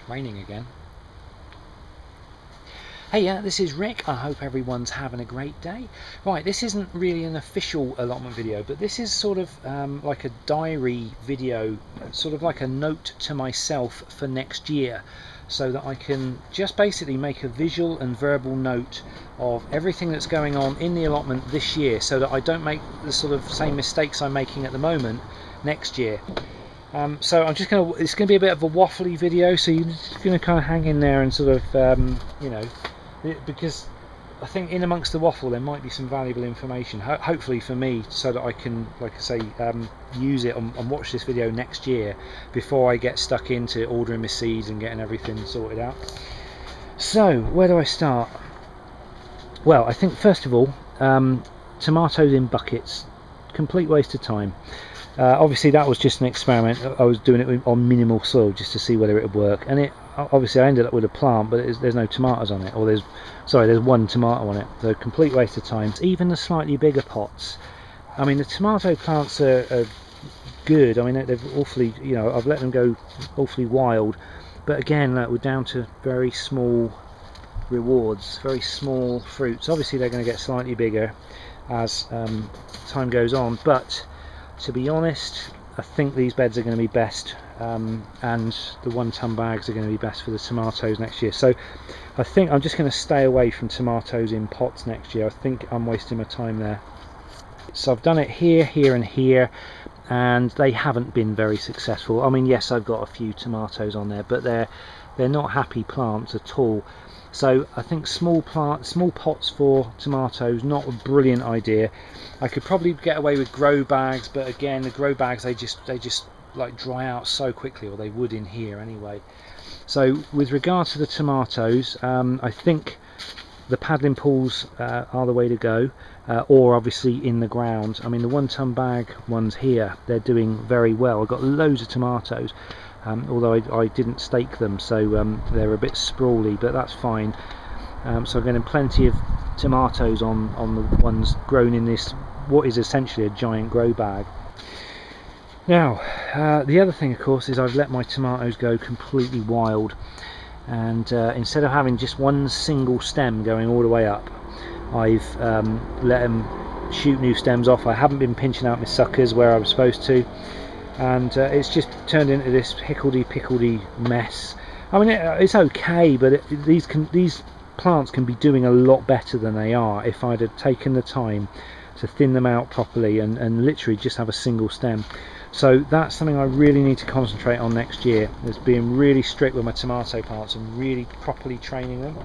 Raining again. Hey, yeah, this is Rick. I hope everyone's having a great day. Right, this isn't really an official allotment video, but this is sort of like a diary video, sort of like a note to myself for next year, so that I can just basically make a visual and verbal note of everything that's going on in the allotment this year, so that I don't make the sort of same mistakes I'm making at the moment next year. So I'm just it's going to be a bit of a waffly video, so you're just going to kind of hang in there and sort of, you know, because I think in amongst the waffle there might be some valuable information, hopefully for me, so that I can, like I say, use it and watch this video next year before I get stuck into ordering my seeds and getting everything sorted out. So where do I start? Well, I think first of all, tomatoes in buckets, complete waste of time. Obviously that was just an experiment. I was doing it on minimal soil just to see whether it would work, and obviously I ended up with a plant, but there's no tomatoes on it, or there's one tomato on it, so complete waste of time. Even the slightly bigger pots, I mean, the tomato plants are good. I mean, they're awfully, you know, I've let them go awfully wild, but again, we're down to very small rewards, very small fruits. Obviously they're going to get slightly bigger as time goes on, but to be honest, I think these beds are going to be best, and the 1 ton bags are going to be best for the tomatoes next year. So I think I'm just going to stay away from tomatoes in pots next year. I think I'm wasting my time there. So I've done it here, here and here, and they haven't been very successful. I mean, yes, I've got a few tomatoes on there, but they're not happy plants at all. So I think small pots for tomatoes, not a brilliant idea. I could probably get away with grow bags, but again, the grow bags, they just like dry out so quickly, or they would in here anyway. So with regard to the tomatoes, I think the paddling pools are the way to go, or obviously in the ground. I mean, the 1 ton bag ones here, they're doing very well. I've got loads of tomatoes. Although I didn't stake them, so they're a bit sprawly, but that's fine. So I'm getting plenty of tomatoes on the ones grown in this, what is essentially a giant grow bag. Now, the other thing, of course, is I've let my tomatoes go completely wild, and instead of having just one single stem going all the way up, I've let them shoot new stems off. I haven't been pinching out my suckers where I was supposed to, and it's just turned into this hickledy-pickledy mess. I mean, it's okay, but these plants can be doing a lot better than they are if I'd have taken the time to thin them out properly and literally just have a single stem. So that's something I really need to concentrate on next year, is being really strict with my tomato plants and really properly training them.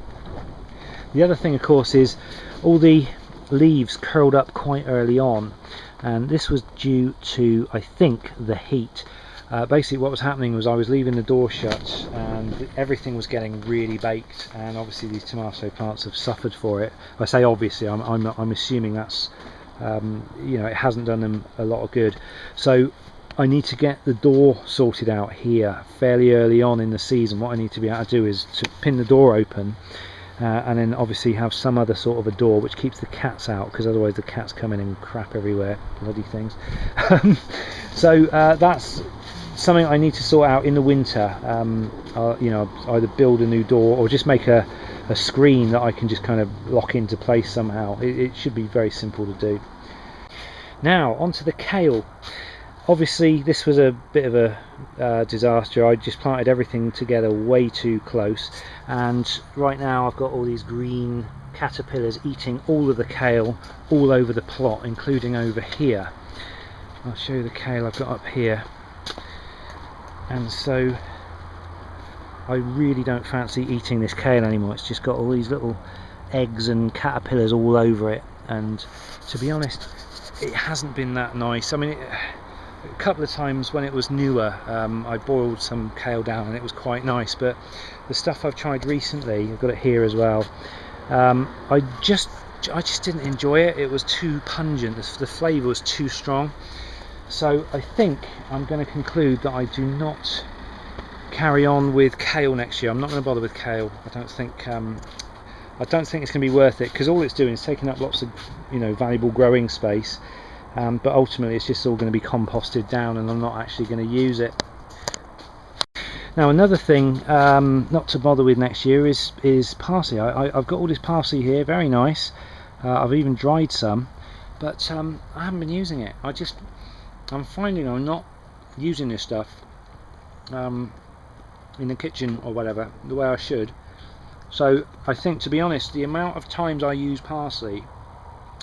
The other thing, of course, is all the leaves curled up quite early on, and this was due to, I think, the heat. Basically what was happening was I was leaving the door shut and everything was getting really baked, and obviously these tomato plants have suffered for it. I say obviously, I'm assuming that's you know, it hasn't done them a lot of good. So I need to get the door sorted out here fairly early on in the season. What I need to be able to do is to pin the door open, and then obviously have some other sort of a door which keeps the cats out, because otherwise the cats come in and crap everywhere, bloody things. So that's something I need to sort out in the winter. You know, either build a new door or just make a screen that I can just kind of lock into place somehow. It should be very simple to do. Now onto the kale. Obviously this was a bit of a disaster. I just planted everything together way too close, and right now I've got all these green caterpillars eating all of the kale all over the plot, including over here. I'll show you the kale I've got up here. And so I really don't fancy eating this kale anymore. It's just got all these little eggs and caterpillars all over it, and to be honest, it hasn't been that nice. I mean, a couple of times when it was newer, I boiled some kale down and it was quite nice, but the stuff I've tried recently, I've got it here as well, I just didn't enjoy it. It was too pungent, the flavour was too strong. So I think I'm going to conclude that I do not carry on with kale next year. I'm not going to bother with kale. I don't think it's going to be worth it, because all it's doing is taking up lots of, you know, valuable growing space. But ultimately it's just all going to be composted down and I'm not actually going to use it. Now another thing not to bother with next year is parsley. I've got all this parsley here, very nice. I've even dried some, but I haven't been using it. I'm finding I'm not using this stuff in the kitchen or whatever the way I should. So I think, to be honest, the amount of times I use parsley,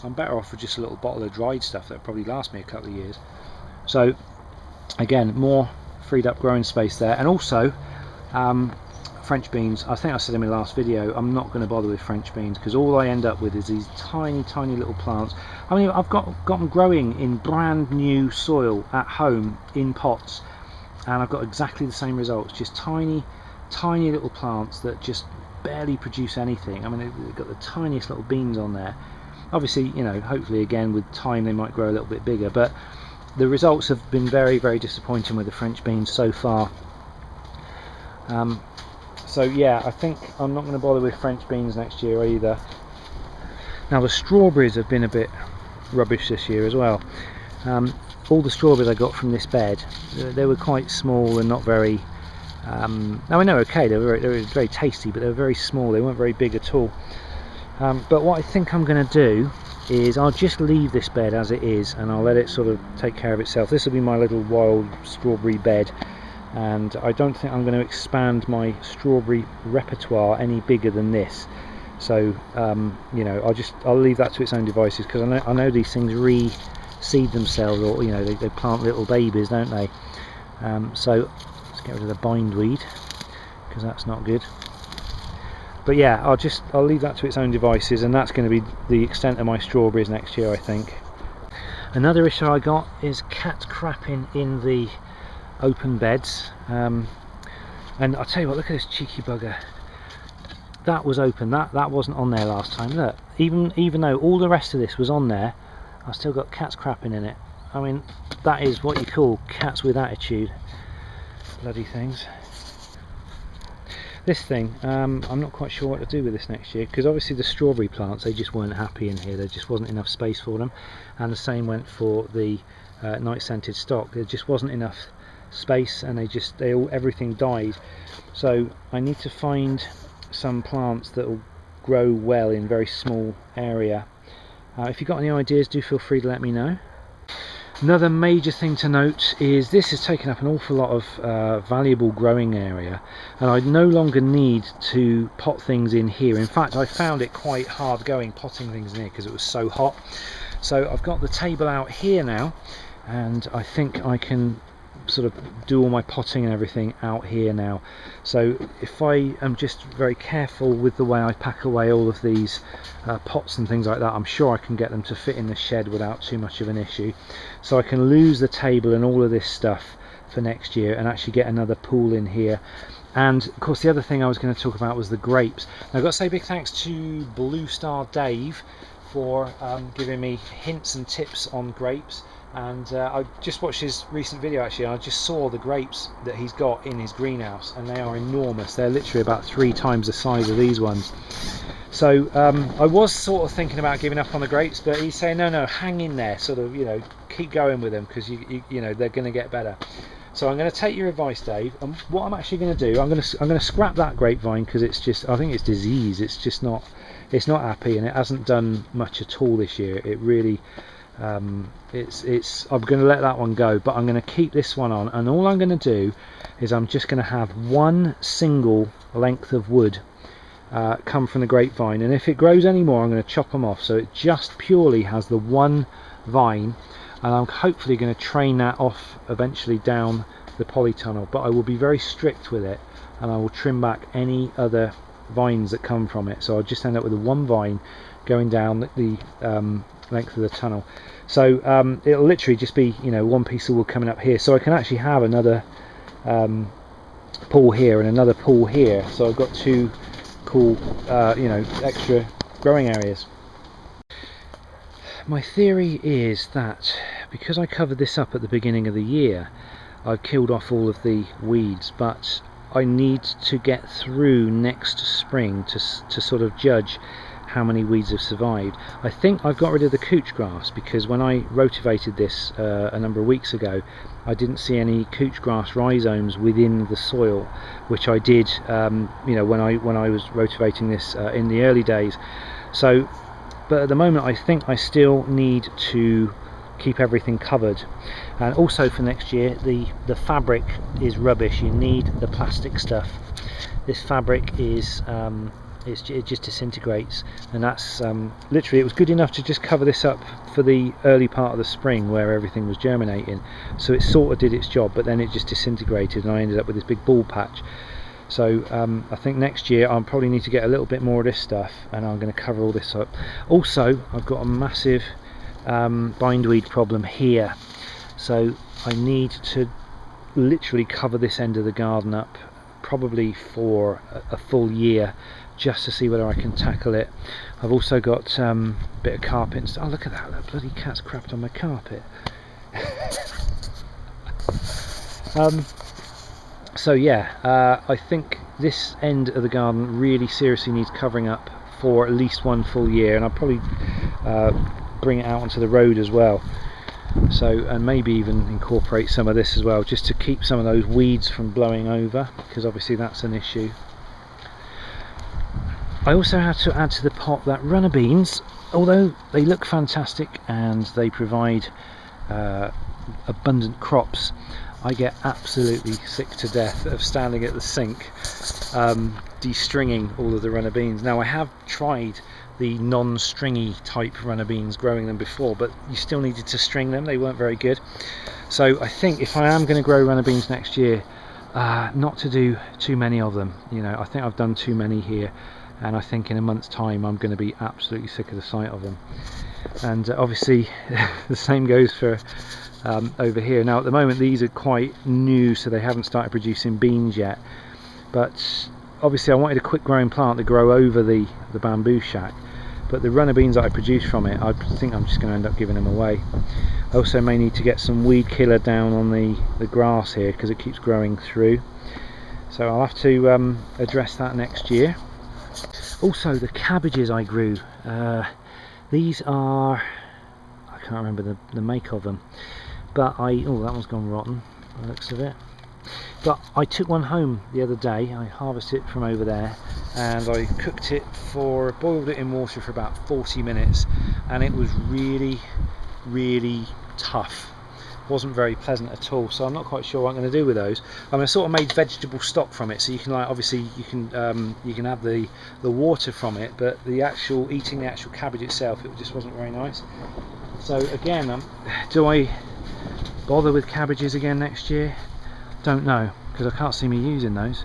I'm better off with just a little bottle of dried stuff that probably lasts me a couple of years. So again, more freed up growing space there. And also French beans, I think I said in my last video, I'm not going to bother with French beans because all I end up with is these tiny little plants. I mean, I've got them growing in brand new soil at home in pots, and I've got exactly the same results, just tiny little plants that just barely produce anything. I mean, they've got the tiniest little beans on there. Obviously, you know, hopefully again with time they might grow a little bit bigger, but the results have been very disappointing with the French beans so far. So yeah, I think I'm not going to bother with French beans next year either. Now the strawberries have been a bit rubbish this year as well. All the strawberries I got from this bed, they were quite small and not very, I mean, they were okay, they were very tasty, but they were very small, they weren't very big at all. But what I think I'm going to do is I'll just leave this bed as it is and I'll let it sort of take care of itself. This will be my little wild strawberry bed, and I don't think I'm going to expand my strawberry repertoire any bigger than this. So you know, I'll leave that to its own devices, because I know these things reseed themselves, or you know, they plant little babies, don't they? So let's get rid of the bindweed, because that's not good. But yeah, I'll leave that to its own devices, and that's going to be the extent of my strawberries next year, I think. Another issue I got is cat crapping in the open beds, and I'll tell you what, look at this cheeky bugger. That was open, that wasn't on there last time. Look, even though all the rest of this was on there, I've still got cats crapping in it. I mean, that is what you call cats with attitude. Bloody things. This thing, I'm not quite sure what to do with this next year, because obviously the strawberry plants, they just weren't happy in here. There just wasn't enough space for them, and the same went for the night scented stock. There just wasn't enough space, and everything died. So I need to find some plants that will grow well in very small area. If you've got any ideas, do feel free to let me know. Another major thing to note is this has taken up an awful lot of valuable growing area, and I no longer need to pot things in here. In fact, I found it quite hard going potting things in here because it was so hot. So I've got the table out here now, and I think I can sort of do all my potting and everything out here now. So if I am just very careful with the way I pack away all of these pots and things like that, I'm sure I can get them to fit in the shed without too much of an issue. So I can lose the table and all of this stuff for next year and actually get another pool in here. And of course the other thing I was going to talk about was the grapes. Now I've got to say big thanks to Blue Star Dave for giving me hints and tips on grapes. And I just watched his recent video actually, and I just saw the grapes that he's got in his greenhouse, and they are enormous. They're literally about 3 times the size of these ones. So I was sort of thinking about giving up on the grapes, but he's saying no, hang in there, sort of, you know, keep going with them, because you know, they're going to get better. So I'm going to take your advice, Dave, and what I'm actually going to do, I'm going to scrap that grapevine, because it's just, I think it's diseased. It's just not, it's not happy, and it hasn't done much at all this year. It really, I'm going to let that one go, but I'm going to keep this one on, and all I'm going to do is I'm just going to have one single length of wood come from the grapevine, and if it grows any more I'm going to chop them off, so it just purely has the one vine, and I'm hopefully going to train that off eventually down the polytunnel, but I will be very strict with it, and I will trim back any other vines that come from it, so I'll just end up with a one vine going down the length of the tunnel. So it'll literally just be, you know, one piece of wood coming up here, so I can actually have another pool here and another pool here, so I've got 2 cool you know, extra growing areas. My theory is that because I covered this up at the beginning of the year, I've killed off all of the weeds, but I need to get through next spring to sort of judge how many weeds have survived. I think I've got rid of the couch grass, because when I rotivated this a number of weeks ago, I didn't see any couch grass rhizomes within the soil, which I did you know, when I was rotivating this in the early days. So, but at the moment I think I still need to keep everything covered. And also for next year, the fabric is rubbish. You need the plastic stuff. This fabric is it just disintegrates, and that's literally, it was good enough to just cover this up for the early part of the spring where everything was germinating, so it sort of did its job, but then it just disintegrated and I ended up with this big bald patch. So I think next year I'll probably need to get a little bit more of this stuff, and I'm going to cover all this up. Also, I've got a massive bindweed problem here, so I need to literally cover this end of the garden up probably for a full year, just to see whether I can tackle it. I've also got a bit of carpet. Oh, look at that, that bloody cat's crapped on my carpet. So yeah, I think this end of the garden really seriously needs covering up for at least one full year, and I'll probably bring it out onto the road as well. So, and maybe even incorporate some of this as well, just to keep some of those weeds from blowing over, because obviously that's an issue. I also had to add to the pot that runner beans, although they look fantastic and they provide abundant crops, I get absolutely sick to death of standing at the sink de-stringing all of the runner beans. Now, I have tried the non-stringy type runner beans, growing them before, but you still needed to string them. They weren't very good. So I think if I am going to grow runner beans next year, not to do too many of them. You know, I think I've done too many here, and I think in a month's time I'm going to be absolutely sick of the sight of them. And obviously the same goes for over here. Now at the moment these are quite new, so they haven't started producing beans yet, but obviously I wanted a quick growing plant to grow over the bamboo shack, but the runner beans that I produce from it, I think I'm just going to end up giving them away. I also may need to get some weed killer down on the grass here, because it keeps growing through, so I'll have to address that next year. Also, the cabbages I grew, these are, I can't remember the make of them, but oh, that one's gone rotten by the looks of it. But I took one home the other day. I harvested it from over there, and I cooked it boiled it in water for about 40 minutes, and it was really, really tough. Wasn't very pleasant at all, so I'm not quite sure what I'm going to do with those. I mean, I sort of made vegetable stock from it, so you can, like, obviously you can have the water from it, but eating the actual cabbage itself, it just wasn't very nice. So again, do I bother with cabbages again next year? Don't know, because I can't see me using those.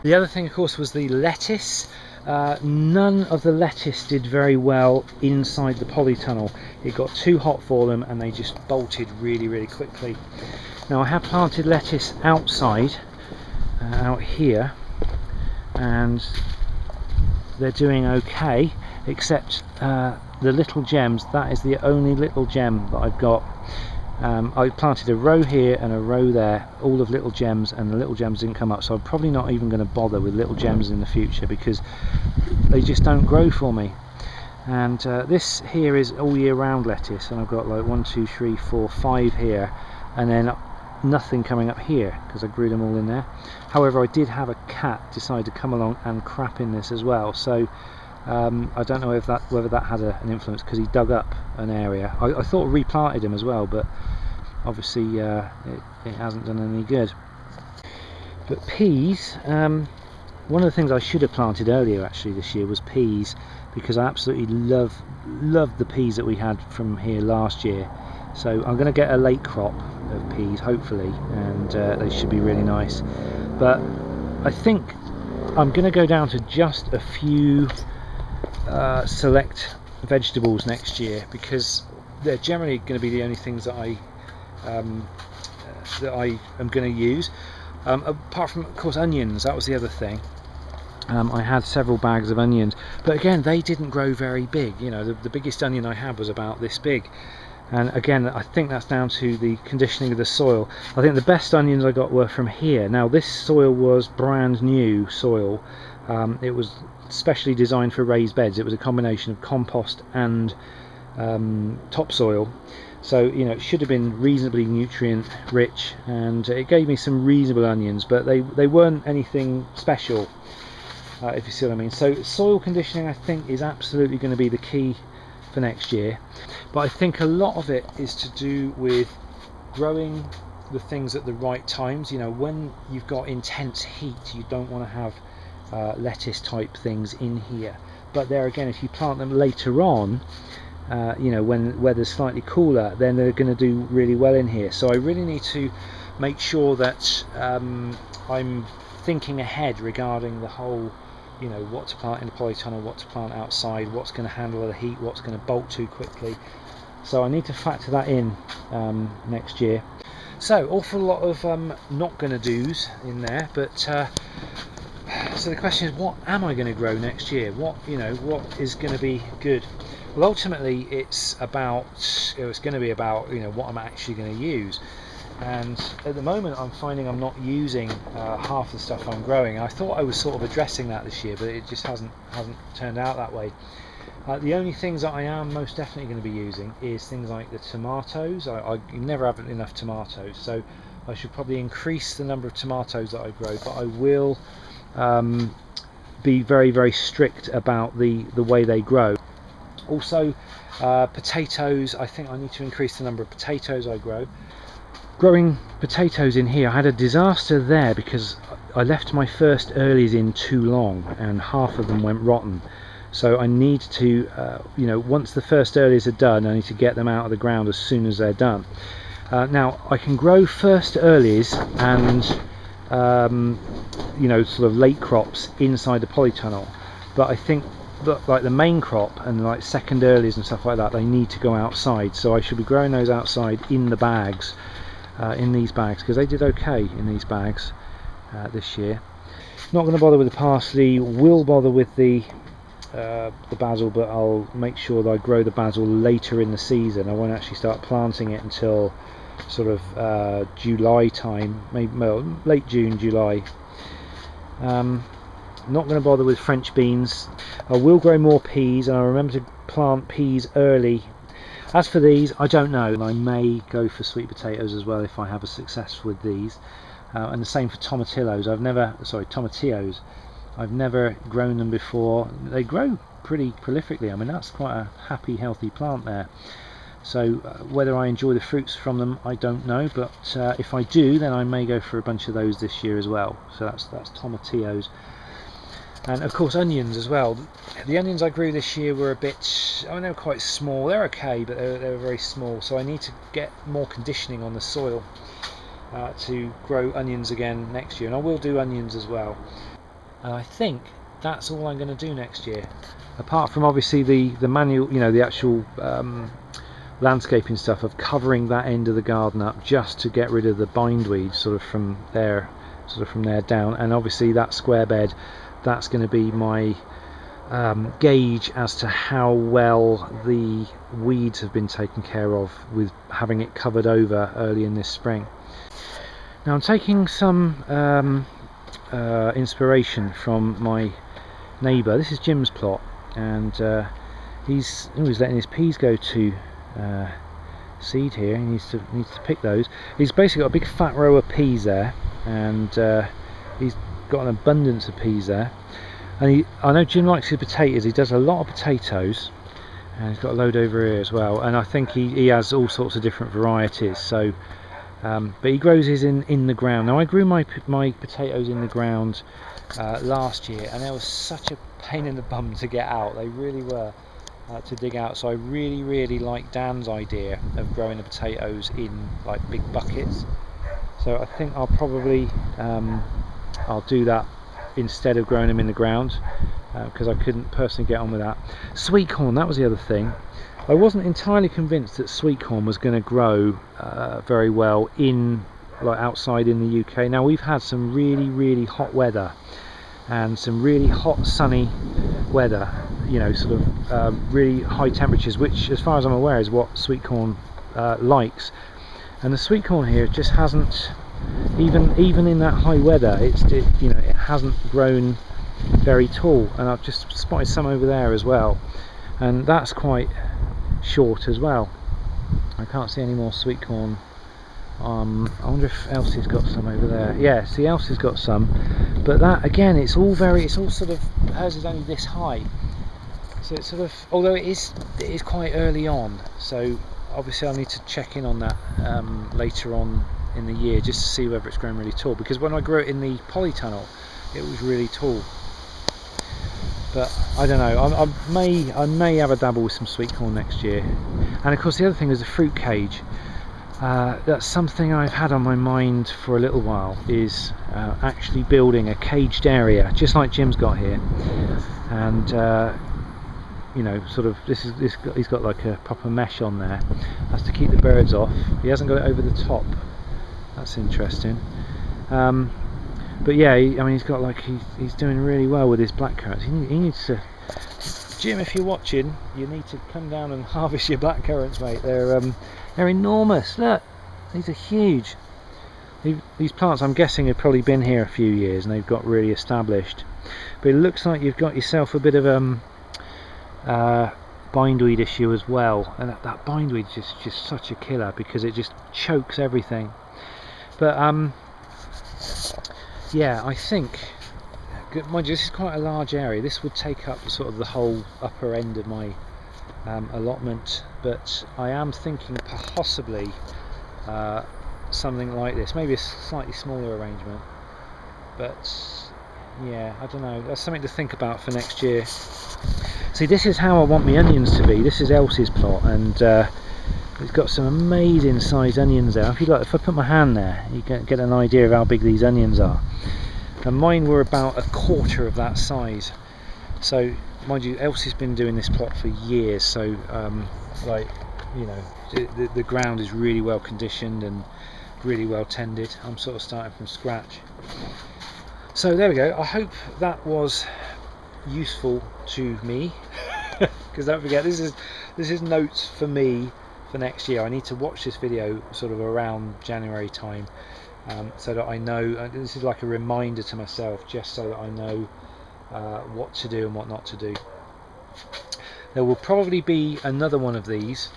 The other thing, of course, was the lettuce. None of the lettuce did very well inside the polytunnel. It got too hot for them and they just bolted really, really quickly. Now I have planted lettuce outside, out here, and they're doing okay, except the little gems. That is the only little gem that I've got. I planted a row here and a row there, all of little gems, and the little gems didn't come up, so I'm probably not even going to bother with little gems in the future, because they just don't grow for me. And this here is all year round lettuce, and I've got like 1, 2, 3, 4, 5 here, and then nothing coming up here because I grew them all in there. However, I did have a cat decide to come along and crap in this as well, so I don't know if whether that had an influence, because he dug up an area. I thought I replanted him as well, but obviously it hasn't done any good. But peas, one of the things I should have planted earlier actually this year was peas, because I absolutely love the peas that we had from here last year. So I'm going to get a late crop of peas hopefully, and they should be really nice. But I think I'm going to go down to just a few select vegetables next year, because they're generally going to be the only things that I am going to use, apart from, of course, onions. That was the other thing. I had several bags of onions, but again they didn't grow very big. You know, the biggest onion I had was about this big, and again I think that's down to the conditioning of the soil. I think the best onions I got were from here. Now this soil was brand new soil, It was specially designed for raised beds. It was a combination of compost and topsoil, so you know it should have been reasonably nutrient rich, and it gave me some reasonable onions, but they weren't anything special, if you see what I mean. So soil conditioning, I think, is absolutely going to be the key for next year, but I think a lot of it is to do with growing the things at the right times. You know, when you've got intense heat, you don't want to have lettuce type things in here, but there again, if you plant them later on, you know, when weather's slightly cooler, then they're going to do really well in here. So I really need to make sure that I'm thinking ahead regarding the whole, you know, what to plant in the polytunnel, what to plant outside, what's going to handle the heat, what's going to bolt too quickly. So I need to factor that in next year. So awful lot of not gonna do's in there, but so the question is, what am I going to grow next year? What, you know, what is going to be good? Well, ultimately it's going to be about, you know, what I'm actually going to use. And at the moment I'm finding I'm not using half the stuff I'm growing. I thought I was sort of addressing that this year, but it just hasn't turned out that way. The only things that I am most definitely going to be using is things like the tomatoes. I never have enough tomatoes, so I should probably increase the number of tomatoes that I grow, but I will be very, very strict about the way they grow. Also potatoes, I think I need to increase the number of potatoes I grow. Growing potatoes in here, I had a disaster there because I left my first earlies in too long and half of them went rotten. So I need to, you know, once the first earlies are done, I need to get them out of the ground as soon as they're done. Now I can grow first earlies and you know, sort of late crops inside the polytunnel, but I think that like the main crop and like second earlies and stuff like that, they need to go outside. So I should be growing those outside in the bags, in these bags, because they did okay in these bags this year. Not going to bother with the parsley, will bother with the basil, but I'll make sure that I grow the basil later in the season. I won't actually start planting it until sort of July time, maybe, well, late June, July. Not going to bother with French beans. I will grow more peas, and I remember to plant peas early. As for these, I don't know, and I may go for sweet potatoes as well if I have a success with these, and the same for tomatillos. Tomatillos. I've never grown them before. They grow pretty prolifically. I mean, that's quite a happy, healthy plant there. So whether I enjoy the fruits from them, I don't know, but if I do, then I may go for a bunch of those this year as well. So that's tomatillos. And of course onions as well. The onions I grew this year were a bit, I mean, they were quite small. They're okay, but they were very small, so I need to get more conditioning on the soil to grow onions again next year, and I will do onions as well. And I think that's all I'm going to do next year, apart from obviously the manual, you know, the actual landscaping stuff of covering that end of the garden up just to get rid of the bindweed sort of from there down. And obviously that square bed, that's going to be my gauge as to how well the weeds have been taken care of with having it covered over early in this spring. Now I'm taking some inspiration from my neighbour. This is Jim's plot, and he's letting his peas go to seed here. He needs to pick those. He's basically got a big fat row of peas there, and he's got an abundance of peas there. And I know Jim likes his potatoes. He does a lot of potatoes, and he's got a load over here as well. And I think he has all sorts of different varieties. So, but he grows his in the ground. Now I grew my potatoes in the ground last year, and they were such a pain in the bum to get out. They really were. To dig out. So I really like Dan's idea of growing the potatoes in like big buckets. So I think I'll probably I'll do that instead of growing them in the ground, because I couldn't personally get on with that. Sweet corn, that was the other thing. I wasn't entirely convinced that sweet corn was going to grow very well in like outside in the UK. Now we've had some really hot weather and some really hot sunny weather, you know, sort of really high temperatures, which as far as I'm aware is what sweet corn likes. And the sweet corn here just hasn't, even in that high weather, it hasn't grown very tall, and I've just spotted some over there as well, and that's quite short as well. I can't see any more sweet corn. I wonder if Elsie's got some over there. Yeah, see, Elsie's got some, but that again, it's all sort of, hers is only this high, so it's sort of, although it is quite early on, so obviously I'll need to check in on that later on in the year, just to see whether it's grown really tall, because when I grew it in the polytunnel it was really tall. But I don't know, I may have a dabble with some sweet corn next year. And of course the other thing is the fruit cage. That's something I've had on my mind for a little while, is actually building a caged area just like Jim's got here, and you know, sort of he's got like a proper mesh on there. That's to keep the birds off. He hasn't got it over the top. That's interesting. But yeah, I mean, he's got like, he's doing really well with his blackcurrants. He needs to, Jim, if you're watching, you need to come down and harvest your blackcurrants, mate. They're enormous. Look, these are huge. These plants, I'm guessing, have probably been here a few years and they've got really established. But it looks like you've got yourself a bit of bindweed issue as well, and that bindweed is just such a killer because it just chokes everything. But yeah, I think, mind you, this is quite a large area. This would take up sort of the whole upper end of my allotment, but I am thinking possibly something like this, maybe a slightly smaller arrangement. But yeah, I don't know, that's something to think about for next year. See, this is how I want my onions to be. This is Elsie's plot, and it's got some amazing sized onions there. If I put my hand there, you get an idea of how big these onions are. And mine were about a quarter of that size. So, mind you, Elsie's been doing this plot for years, so like, you know, the ground is really well conditioned and really well tended. I'm sort of starting from scratch. So there we go. I hope that was useful to me, because don't forget, this is notes for me for next year. I need to watch this video sort of around January time, so that I know, this is like a reminder to myself, just so that I know what to do and what not to do. There will probably be another one of these,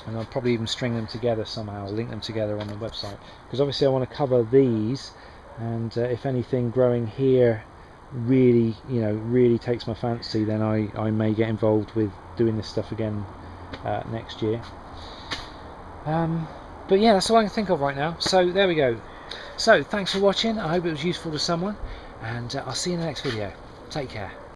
and I'll probably even string them together somehow, link them together on the website, because obviously I want to cover these, and if anything growing here really, you know, really takes my fancy, then I may get involved with doing this stuff again next year. But yeah, that's all I can think of right now. So there we go. So thanks for watching. I hope it was useful to someone, and I'll see you in the next video. Take care.